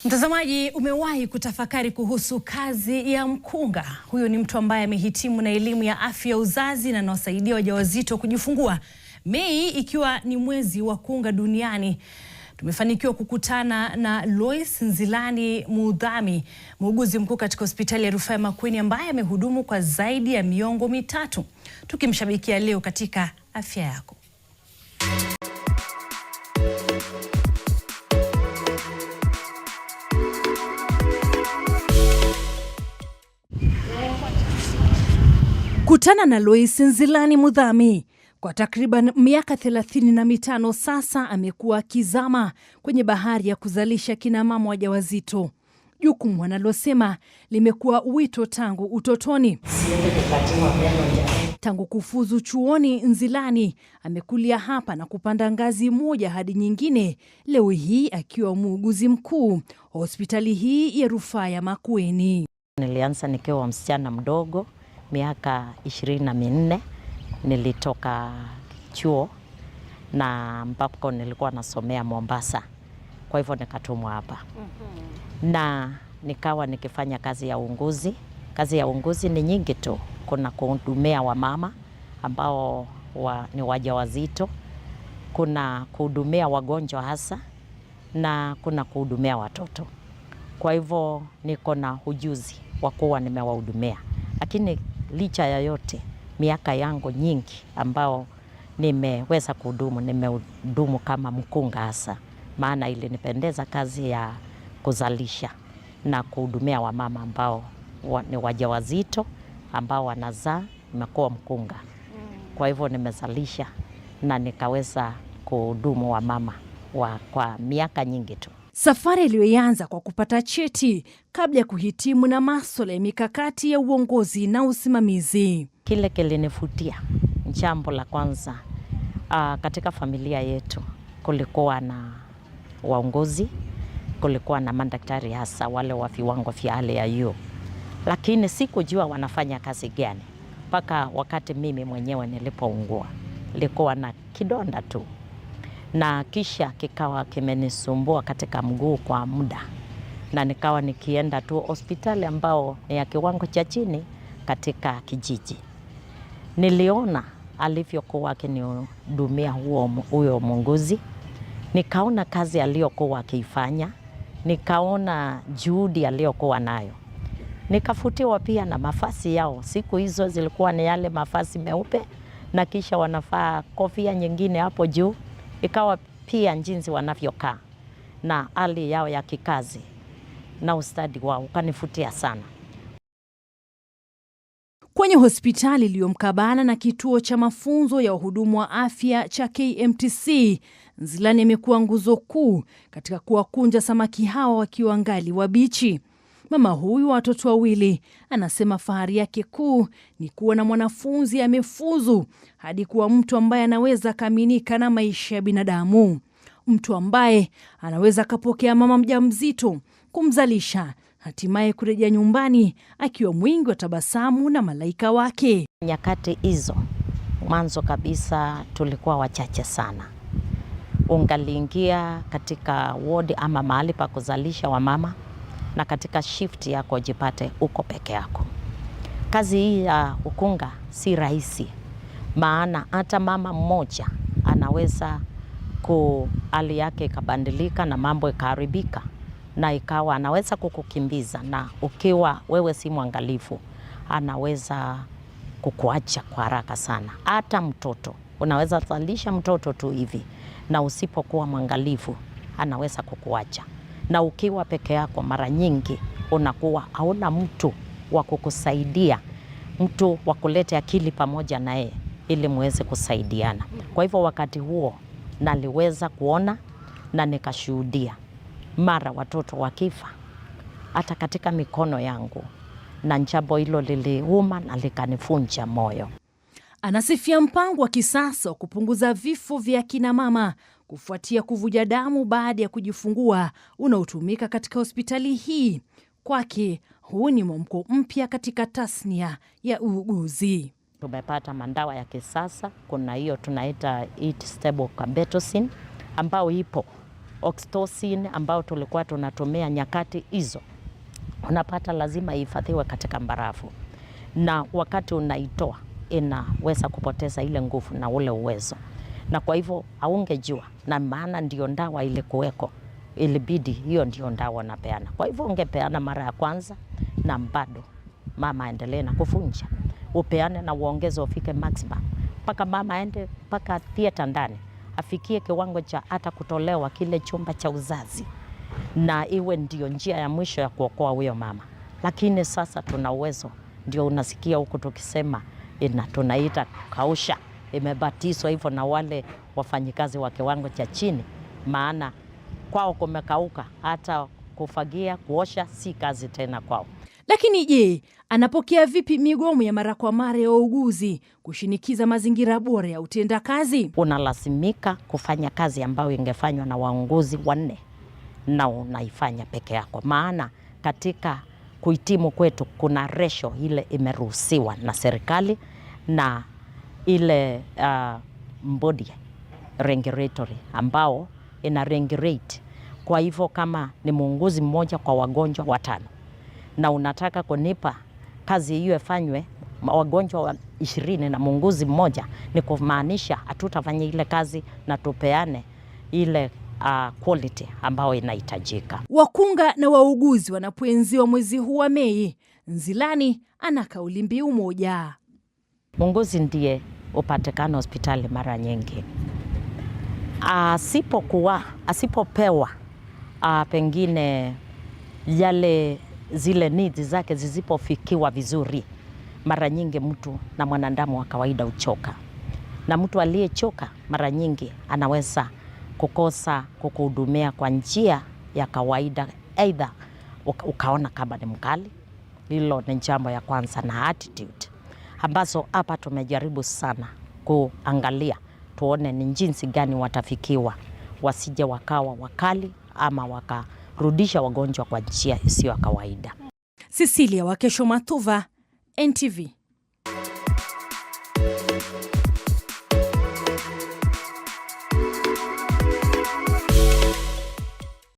Mtazamaji, umewahi kutafakari kuhusu kazi ya mkunga? Huyu ni mtu ambaye amehitimu na elimu ya afya ya uzazi na anawasaidia wajawazito kujifungua. Mei ikiwa ni mwezi wa kunga duniani, tumefanikiwa kukutana na Lois Nzilani Muthami, muuguzi mkuu katika hospitali ya rufaa ya Makueni ambaye amehudumu kwa zaidi ya miongo mitatu. Tukimshabikia leo katika Afya Yako. Kutana na Lois Nzilani Muthami. Kwa takriban miaka 35 sasa amekuwa akizama kwenye bahari ya kuzalisha kina mama wajawazito. Jukumu analosema limekuwa wito tangu utotoni. Tangu kufuzu chuoni, Nzilani amekulia hapa na kupanda ngazi moja hadi nyingine, leo hii akiwa muuguzi mkuu hospitali hii ya rufaa ya Makueni. Nilianza nikiwa msichana mdogo, miaka 24. Nilitoka chuo na mpaka nilikuwa nasomea Mombasa. Kwa hivyo nikatumwa hapa. Na nikawa nikifanya kazi ya uunguzi. Kazi ya uunguzi ni nyingi tu. Kuna kuhudumia wamama ambao ni wajawazito, kuna kuhudumia wagonjwa hasa, na kuna kuhudumia watoto. Kwa hivyo niko na ujuzi wa kuwa nimewahudumia. Lakini licha ya yote, miaka yangu nyingi ambao nimeweza kuhudumu, nimehudumu kama mkunga hasa. Maana ilinipendeza kazi ya kuzalisha na kuhudumia wamama ambao ni wajawazito ambao wanazaa, nimekuwa mkunga. Kwa hivyo nimezalisha na nikaweza kuhudumu wamama kwa miaka nyingi tu. Safari iliyoanza kwa kupata cheti kabla ya kuhitimu na masuala ya mikakati ya uongozi na usimamizi. Kile kilinivutia, jambo la kwanza, katika familia yetu kulikuwa na waongozi, kulikuwa na madaktari hasa wale wa viwango vya hali ya juu. Lakini sikujua wanafanya kazi gani mpaka wakati mimi mwenyewe nilipoungua. Nilikuwa na kidonda tu, na kisha kikawa kimenisumbua katika mguu kwa muda, na nikawa nikienda tu hospitali ambao ni ya kiwango cha chini katika kijiji. Niliona alivyokuwa akinihudumia huyo muuguzi, nikaona kazi aliyokuwa akifanya, nikaona juhudi aliyokuwa nayo. Nikafutiwa pia na mavazi yao. Siku hizo zilikuwa ni yale mavazi meupe na kisha wanafaa kofia nyingine hapo juu. Ikawa pia jinsi wanavyokaa na hali yao ya kikazi na ustadi wao ukanivutia sana. Kwenye hospitali iliyomkabana na kituo cha mafunzo ya wahudumu wa afya cha KMTC, Nzilani amekuwa nguzo kuu katika kuwakunja samaki hawa wakiwa ngali wabichi. Mama huyu wa watoto wawili anasema fahari yake kuu ni kuwa na mwanafunzi amefuzu hadi kuwa mtu ambaye anaweza kaaminika na maisha ya binadamu. Mtu ambaye anaweza kapokea mama mjamzito, kumzalisha, hatimaye kurejea nyumbani akiwa mwingi wa tabasamu na malaika wake. Nyakati hizo, mwanzo kabisa tulikuwa wachache sana. Ungaliingia katika ward ama mahali pa kuzalisha wamama, na katika shift yako jipate uko peke yako. Kazi hii ya ukunga si rahisi, maana hata mama mmoja anaweza hali yake ikabadilika na mambo ikaharibika, na ikawa anaweza kukukimbiza, na ukiwa wewe si mwangalifu anaweza kukuacha kwa haraka sana. Hata mtoto, unaweza zalisha mtoto tu hivi, na usipokuwa mwangalifu anaweza kukuacha. Na ukiwa peke yako mara nyingi unakuwa hauna mtu wa kukusaidia, mtu wa kuleta akili pamoja naye ili muweze kusaidiana. Kwa hivyo wakati huo naliweza kuona na nikashuhudia mara watoto wakifa hata katika mikono yangu, na jambo hilo liliuma na likanifunja moyo. Anasifia mpango wa kisasa wa kupunguza vifo vya kina mama kufuatia kuvuja damu baada ya kujifungua unaotumika katika hospitali hii. Kwake huu ni mwamko mpya katika tasnia ya uuguzi. Tumepata madawa ya kisasa. Kuna hiyo tunaita stable carbetocin ambao ipo oxytocin ambao tulikuwa tunatumia nyakati hizo, unapata lazima ihifadhiwe katika barafu, na wakati unaitoa inaweza kupoteza ile nguvu na ule uwezo, na kwa hivyo haungejua, na maana ndio ndawa ile kuweko, ilibidi hiyo ndio ndawa napeana. Kwa hivyo ungepeana mara ya kwanza na bado mama aendelee na kufunja, upeane na uongeze ufike maximum mpaka mama aende mpaka theater ndani, afikie kiwango cha hata kutolewa kile chumba cha uzazi, na iwe ndio njia ya mwisho ya kuokoa huyo mama. Lakini sasa tuna uwezo, ndio unasikia huku tukisema tunaita kausha, imebatizwa hivyo na wale wafanyikazi wa kiwango cha chini, maana kwao kumekauka, hata kufagia, kuosha si kazi tena kwao. Lakini je, anapokea vipi migomo ya mara kwa mara ya wauguzi kushinikiza mazingira bora ya utendakazi? Unalazimika kufanya kazi ambayo ingefanywa na wauguzi 4 na unaifanya peke yako, maana katika kuhitimu kwetu kuna ratio ile imeruhusiwa na serikali na ile body regulatory ambao ina regulate. Kwa hivyo kama ni muuguzi mmoja kwa wagonjwa 5 na unataka kunipa kazi hiyo ifanywe wagonjwa 20 na muuguzi mmoja, ni kumaanisha hatutafanya ile kazi na tupeane ile quality ambayo inahitajika. Wakunga na wauguzi wanapoenziwa mwezi huu wa Mei, Nzilani ana kauli mbiu moja: muuguzi ndiye upatikana hospitali mara nyingi. Asipopewa pengine zile needs zake zisipofikiwa vizuri, mara nyingi mtu na mwanadamu wa kawaida uchoka, na mtu aliyechoka mara nyingi anaweza kukosa kukuhudumia kwa njia ya kawaida, aidha ukaona kama ni mkali. Hilo ni jambo ya kwanza, na attitude ambazo hapa tumejaribu sana kuangalia tuone ni jinsi gani watafikiwa, wasije wakawa wakali ama wakarudisha wagonjwa kwa njia isiyo ya kawaida. Cecilia Wakesho Mathuva, NTV.